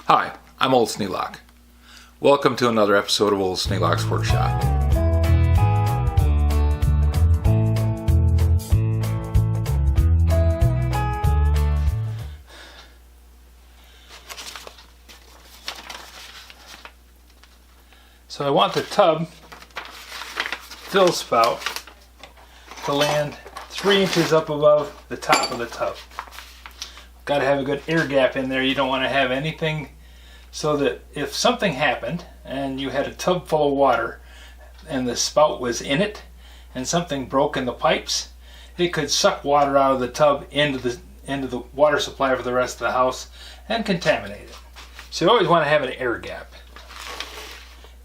Hi, I'm Old Sneelock. Welcome to another episode of Old Sneelock's Workshop. So I want the tub fill spout to land 3 inches up above the top of the tub. Got to have a good air gap in there. You don't want to have anything so that if something happened and you had a tub full of water and the spout was in it and something broke in the pipes, it could suck water out of the tub into the water supply for the rest of the house and contaminate it. So you always want to have an air gap.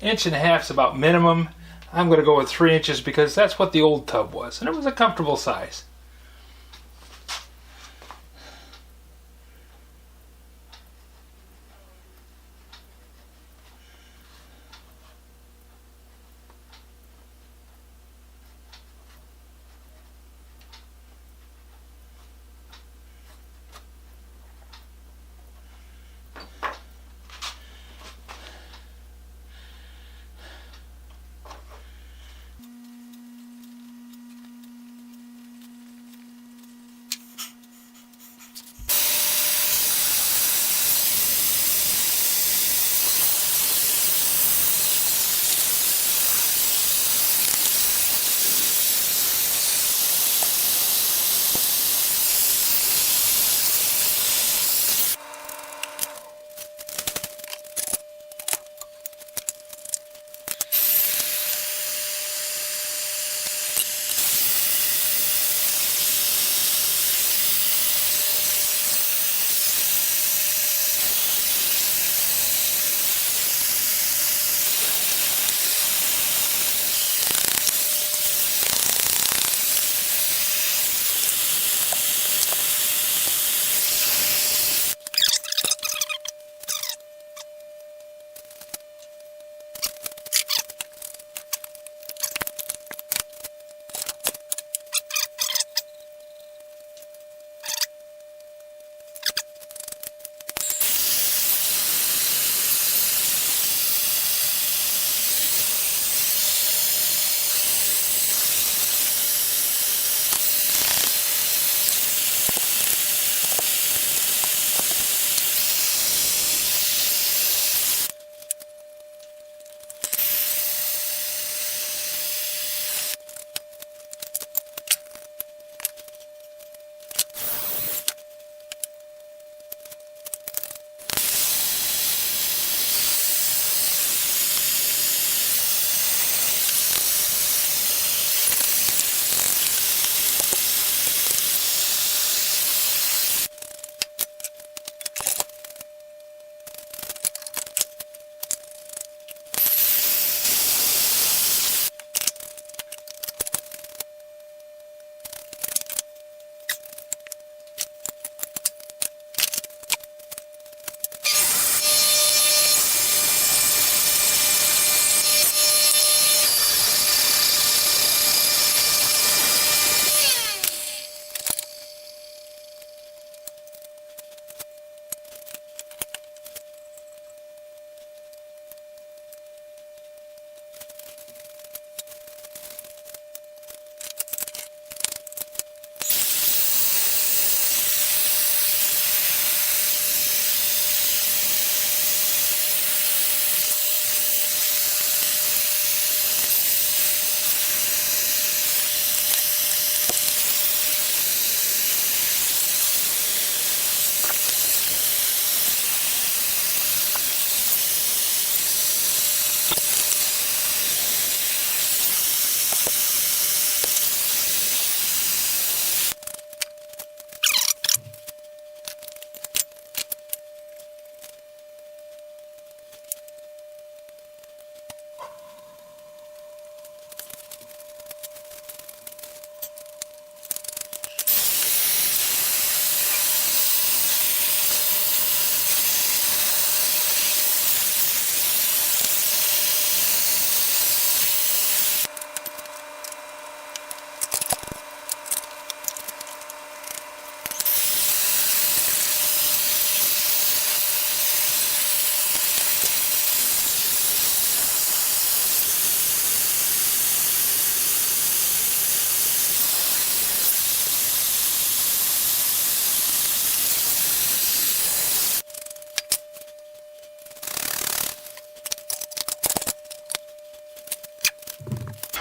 1.5 inches is about minimum. I'm going to go with 3 inches because that's what the old tub was, and it was a comfortable size.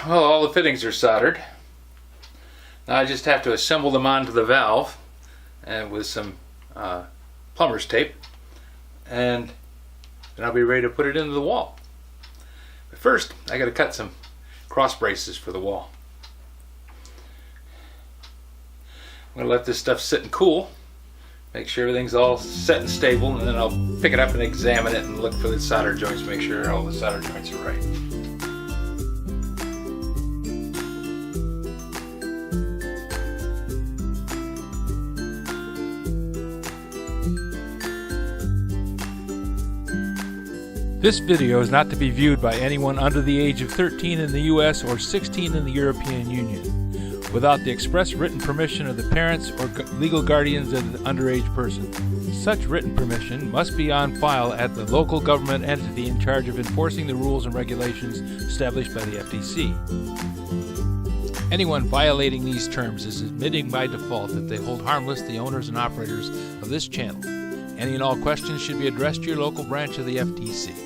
Well, all the fittings are soldered. Now I just have to assemble them onto the valve and with some plumber's tape, and then I'll be ready to put it into the wall. But first, I got to cut some cross braces for the wall. I'm going to let this stuff sit and cool, make sure everything's all set and stable, and then I'll pick it up and examine it and look for the solder joints, make sure all the solder joints are right. This video is not to be viewed by anyone under the age of 13 in the US or 16 in the European Union, without the express written permission of the parents or legal guardians of the underage person. Such written permission must be on file at the local government entity in charge of enforcing the rules and regulations established by the FTC. Anyone violating these terms is admitting by default that they hold harmless the owners and operators of this channel. Any and all questions should be addressed to your local branch of the FTC.